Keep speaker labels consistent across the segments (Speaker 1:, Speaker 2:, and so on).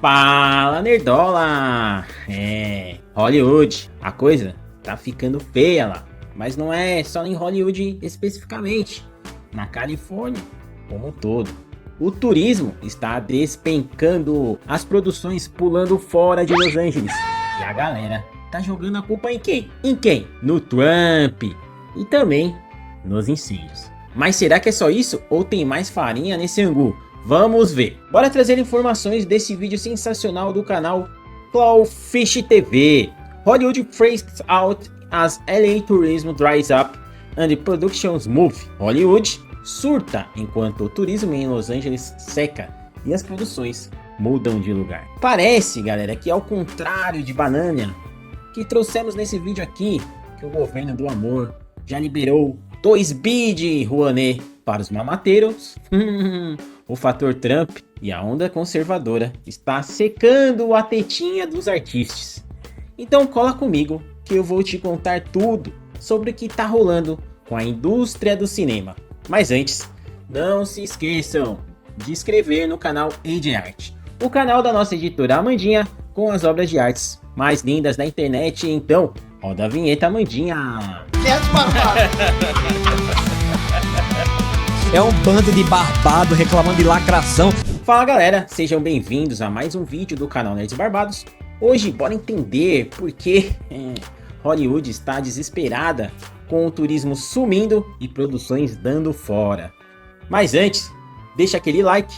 Speaker 1: Fala, Nerdola! Hollywood, a coisa tá ficando feia lá. Mas não é só em Hollywood especificamente, na Califórnia como um todo. O turismo está despencando, as produções pulando fora de Los Angeles. E a galera tá jogando a culpa em quem? Em quem? No Trump e também nos incêndios. Mas será que é só isso ou tem mais farinha nesse angu? Vamos ver. Bora trazer informações desse vídeo sensacional do canal Clawfish TV. Hollywood freaks out as LA tourism dries up and productions move. Hollywood surta enquanto o turismo em Los Angeles seca e as produções mudam de lugar. Parece, galera, que ao contrário de Banana, que trouxemos nesse vídeo aqui, que o governo do amor já liberou 2 bi de Rouanet para os mamateiros. O fator Trump e a onda conservadora está secando a tetinha dos artistas. Então cola comigo que eu vou te contar tudo sobre o que está rolando com a indústria do cinema. Mas antes, não se esqueçam de se inscrever no canal AJ Art, o canal da nossa editora Amandinha, com as obras de artes mais lindas da internet. Então, roda a vinheta, Amandinha!
Speaker 2: É um bando de barbado reclamando de lacração.
Speaker 1: Fala, galera, sejam bem-vindos a mais um vídeo do canal Nerds Barbados. Hoje, bora entender por que Hollywood está desesperada com o turismo sumindo e produções dando fora. Mas antes, deixa aquele like,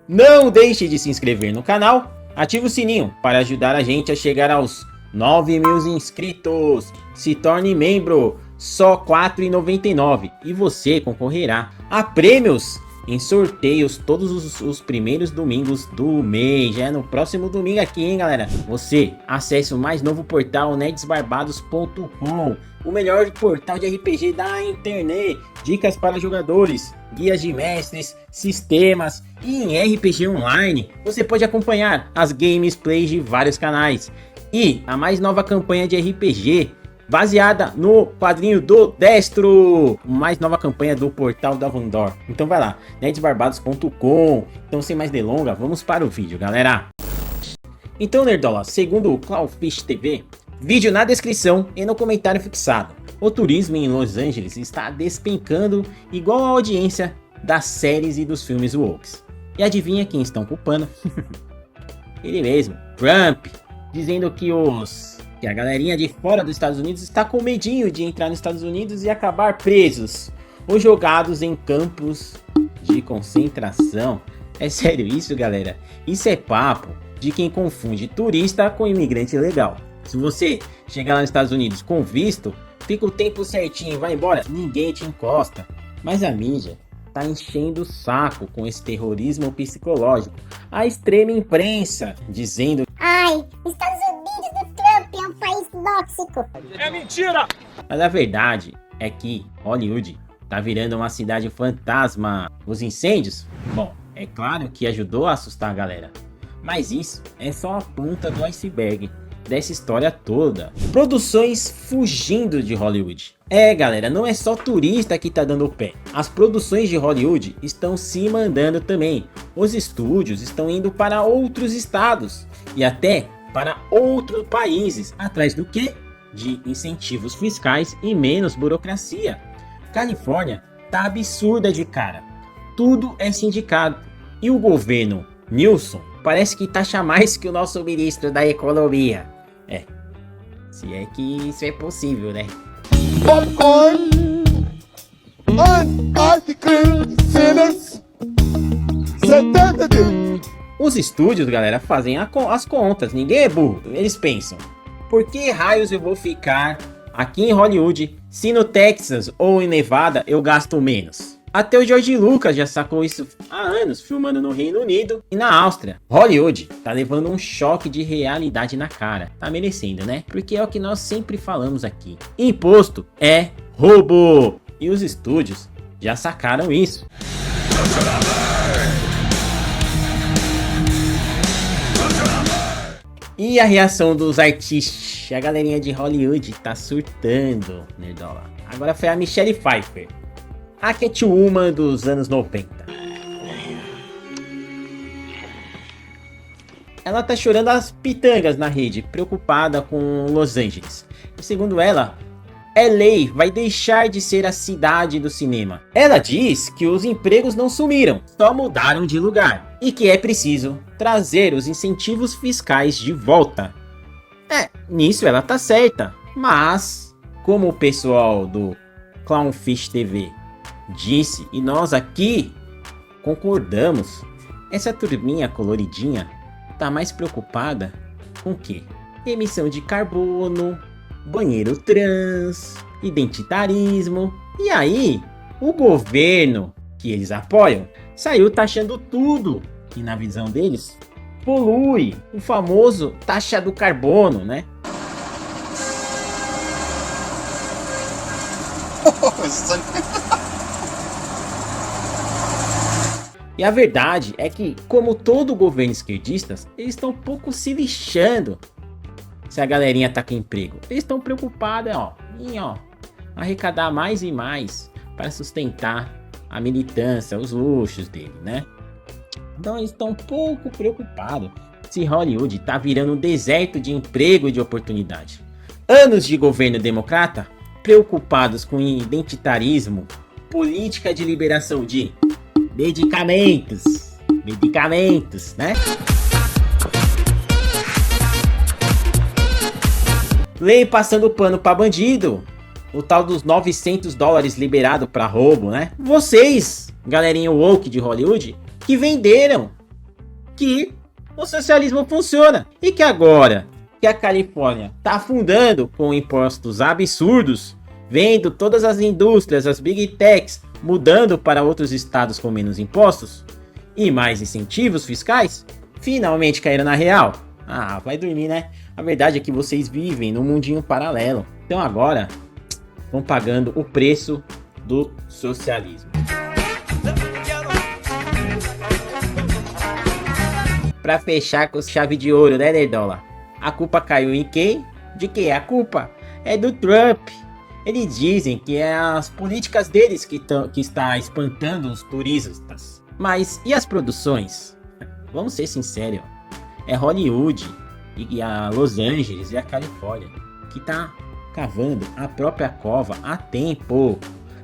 Speaker 1: não deixe de se inscrever no canal, ative o sininho para ajudar a gente a chegar aos 9.000 inscritos. Se torne membro, só R$ 4,99 e você concorrerá a prêmios em sorteios todos os primeiros domingos do mês. Já é no próximo domingo aqui, hein, galera? Você acesse o mais novo portal nerdsbarbados.com, o melhor portal de RPG da internet. Dicas para jogadores, guias de mestres, sistemas e em RPG online. Você pode acompanhar as gameplays de vários canais e a mais nova campanha de RPG baseada no quadrinho do Destro, mais nova campanha do portal da Vandor. Então vai lá, nerdsbarbados.com. Então sem mais delongas, vamos para o vídeo, galera. Então, Nerdola, segundo o Clawfish TV, vídeo na descrição e no comentário fixado. O turismo em Los Angeles está despencando igual a audiência das séries e dos filmes woke. E adivinha quem estão culpando? Ele mesmo, Trump, dizendo que a galerinha de fora dos Estados Unidos está com medinho de entrar nos Estados Unidos e acabar presos ou jogados em campos de concentração. É sério isso, galera? Isso é papo de quem confunde turista com imigrante ilegal. Se você chegar lá nos Estados Unidos com visto, fica o tempo certinho e vai embora, ninguém te encosta. Mas a mídia tá enchendo o saco com esse terrorismo psicológico. A extrema imprensa dizendo:
Speaker 3: ai, Estados Unidos do Trump é um país tóxico.
Speaker 4: É mentira!
Speaker 1: Mas a verdade é que Hollywood tá virando uma cidade fantasma. Os incêndios? Bom, é claro que ajudou a assustar a galera. Mas isso é só a ponta do iceberg dessa história toda. Produções fugindo de Hollywood. Galera, não é só turista que tá dando o pé. As produções de Hollywood estão se mandando também. Os estúdios estão indo para outros estados e até para outros países, atrás do quê? De incentivos fiscais e menos burocracia. Califórnia tá absurda de cara. Tudo é sindicato. E o governo Newsom parece que taxa mais que o nosso ministro da economia. Se é que isso é possível, né?
Speaker 5: Popcorn, ice cream, sinners, 70 de...
Speaker 1: Os estúdios, galera, fazem as contas. Ninguém é burro. Eles pensam: por que raios eu vou ficar aqui em Hollywood se no Texas ou em Nevada eu gasto menos? Até o George Lucas já sacou isso há anos, filmando no Reino Unido e na Áustria. Hollywood tá levando um choque de realidade na cara. Tá merecendo, né? Porque é o que nós sempre falamos aqui: imposto é roubo. E os estúdios já sacaram isso. E a reação dos artistas? A galerinha de Hollywood tá surtando, Nerdola. Agora foi a Michelle Pfeiffer, a Catwoman dos anos 90. ela tá chorando as pitangas na rede, preocupada com Los Angeles. E segundo ela, LA vai deixar de ser a cidade do cinema. Ela diz que os empregos não sumiram, só mudaram de lugar. E que é preciso trazer os incentivos fiscais de volta. Nisso ela tá certa. Mas, como o pessoal do Clownfish TV disse, e nós aqui concordamos, essa turminha coloridinha tá mais preocupada com o quê? Emissão de carbono, banheiro trans, identitarismo. E aí, o governo que eles apoiam saiu taxando tudo que na visão deles polui, o famoso taxa do carbono, né? E a verdade é que, como todo governo esquerdista, eles estão um pouco se lixando se a galerinha tá com emprego. Eles estão preocupados em arrecadar mais e mais para sustentar a militância, os luxos dele, né? Então eles estão um pouco preocupados se Hollywood tá virando um deserto de emprego e de oportunidade. Anos de governo democrata, preocupados com identitarismo, política de liberação de medicamentos, né? Lei passando pano pra bandido, o tal dos $900 liberado pra roubo, né? Vocês, galerinha woke de Hollywood, que venderam que o socialismo funciona e que agora que a Califórnia tá afundando com impostos absurdos, vendo todas as indústrias, as big techs mudando para outros estados com menos impostos e mais incentivos fiscais, finalmente caíram na real. Vai dormir, né? A verdade é que vocês vivem num mundinho paralelo. Então agora vão pagando o preço do socialismo. Pra fechar com chave de ouro, né, Nerdola? A culpa caiu em quem? De quem? A culpa é do Trump. Eles dizem que é as políticas deles que está espantando os turistas. Mas e as produções? Vamos ser sinceros. É Hollywood e a Los Angeles e a Califórnia que tá cavando a própria cova há tempo.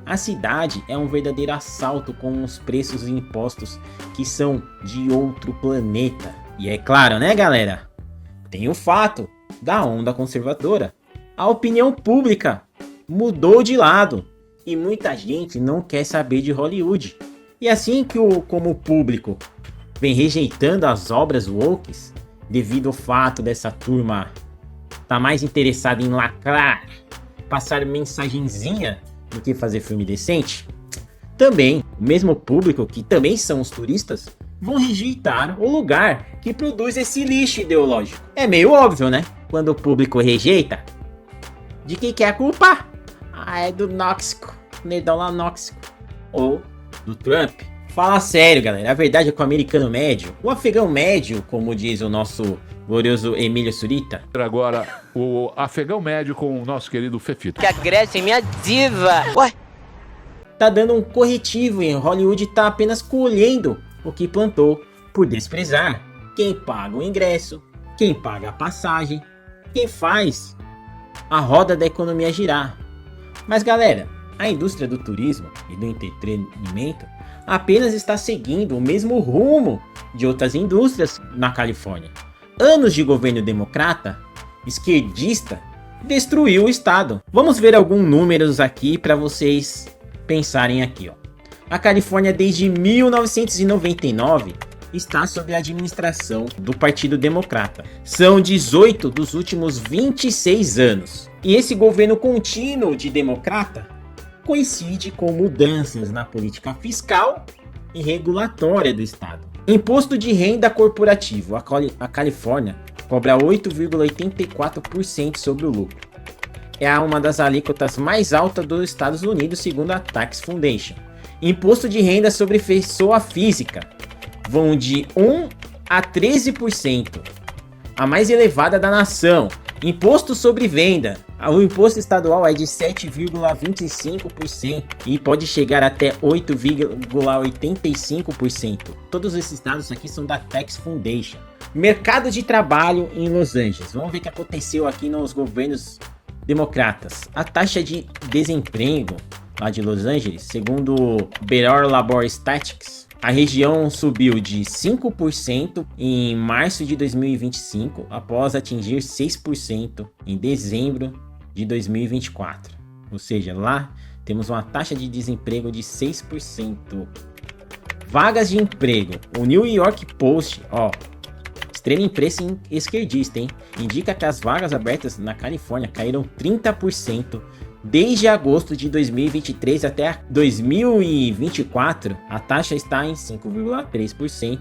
Speaker 1: A cidade é um verdadeiro assalto com os preços e impostos que são de outro planeta. E é claro, né, galera? Tem o fato da onda conservadora. A opinião pública mudou de lado e muita gente não quer saber de Hollywood. E assim que como o público vem rejeitando as obras wokes, devido ao fato dessa turma tá mais interessada em lacrar, passar mensagenzinha do que fazer filme decente, também o mesmo público, que também são os turistas, vão rejeitar o lugar que produz esse lixo ideológico. É meio óbvio, né? Quando o público rejeita, de quem que é a culpa? É do Nóxico, Nerdola Nóxico, ou do Trump. Fala sério, galera, a verdade é que o americano médio, o afegão médio, como diz o nosso glorioso Emílio Surita.
Speaker 4: Agora, o afegão médio com o nosso querido Fefito.
Speaker 6: Que a Grécia é minha diva. Ué?
Speaker 1: Tá dando um corretivo e Hollywood tá apenas colhendo o que plantou por desprezar quem paga o ingresso, quem paga a passagem, quem faz a roda da economia girar. Mas galera, a indústria do turismo e do entretenimento apenas está seguindo o mesmo rumo de outras indústrias na Califórnia. Anos de governo democrata, esquerdista, destruiu o estado. Vamos ver alguns números aqui para vocês pensarem aqui, ó. A Califórnia desde 1999 está sob a administração do Partido Democrata. São 18 dos últimos 26 anos. E esse governo contínuo de democrata coincide com mudanças na política fiscal e regulatória do estado. Imposto de renda corporativo. A Califórnia cobra 8,84% sobre o lucro. É uma das alíquotas mais altas dos Estados Unidos, segundo a Tax Foundation. Imposto de renda sobre pessoa física vão de 1 a 13%, a mais elevada da nação. Imposto sobre venda, o imposto estadual é de 7,25% e pode chegar até 8,85%. Todos esses dados aqui são da Tax Foundation. Mercado de trabalho em Los Angeles. Vamos ver o que aconteceu aqui nos governos democratas. A taxa de desemprego lá de Los Angeles, segundo Better Labor Statistics, a região subiu de 5% em março de 2025, após atingir 6% em dezembro de 2024. Ou seja, lá temos uma taxa de desemprego de 6%. Vagas de emprego. O New York Post, extrema imprensa esquerdista, hein? Indica que as vagas abertas na Califórnia caíram 30% desde agosto de 2023 até 2024. A taxa está em 5,3%,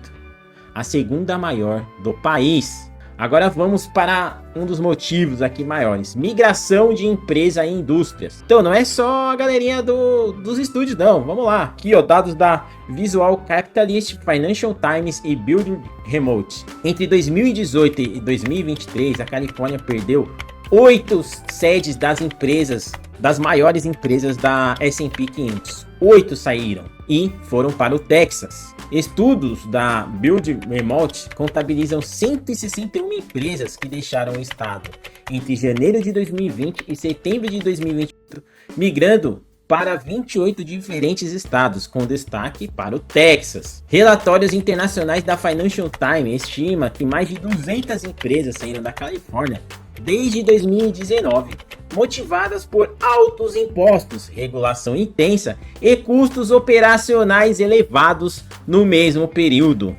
Speaker 1: a segunda maior do país. Agora vamos para um dos motivos aqui maiores: migração de empresa e indústrias. Então não é só a galerinha dos estúdios não, vamos lá. Aqui dados da Visual Capitalist, Financial Times e Building Remote. Entre 2018 e 2023, a Califórnia perdeu 8 sedes das maiores empresas da S&P 500. 8 saíram e foram para o Texas. Estudos da Build Remote contabilizam 161 empresas que deixaram o estado entre janeiro de 2020 e setembro de 2024, migrando para 28 diferentes estados, com destaque para o Texas. Relatórios internacionais da Financial Times estima que mais de 200 empresas saíram da Califórnia desde 2019, motivadas por altos impostos, regulação intensa e custos operacionais elevados no mesmo período.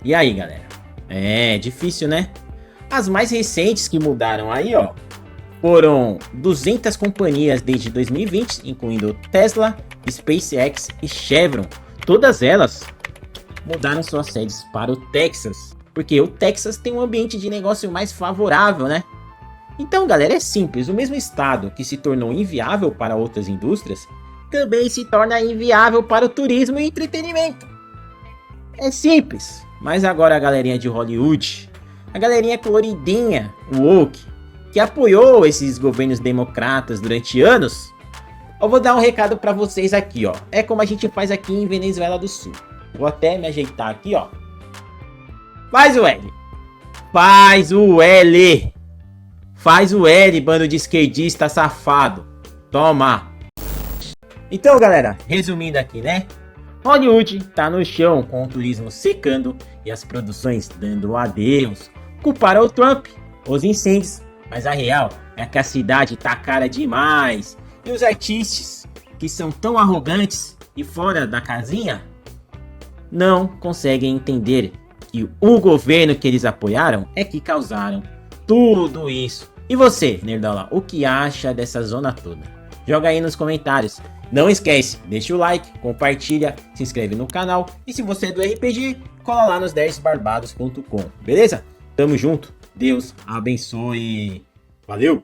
Speaker 1: E aí, galera? É difícil, né? As mais recentes que mudaram aí, foram 200 companhias desde 2020, incluindo Tesla, SpaceX e Chevron. Todas elas mudaram suas sedes para o Texas, porque o Texas tem um ambiente de negócio mais favorável, né? Então, galera, é simples. O mesmo estado que se tornou inviável para outras indústrias, também se torna inviável para o turismo e entretenimento. É simples. Mas agora a galerinha de Hollywood, a galerinha coloridinha, woke, que apoiou esses governos democratas durante anos, eu vou dar um recado para vocês aqui, É como a gente faz aqui em Venezuela do Sul. Vou até me ajeitar aqui, Faz o L. Faz o L. Faz o L, bando de esquerdista safado. Toma. Então, galera, resumindo aqui, né? Hollywood tá no chão, com o turismo secando e as produções dando adeus. Culparam o Trump, os incêndios, mas a real é que a cidade tá cara demais. E os artistas, que são tão arrogantes e fora da casinha, não conseguem entender que o governo que eles apoiaram é que causaram tudo isso. E você, nerdola, o que acha dessa zona toda? Joga aí nos comentários. Não esquece, deixa o like, compartilha, se inscreve no canal. E se você é do RPG, cola lá nos 10barbados.com, beleza? Tamo junto, Deus abençoe. Valeu!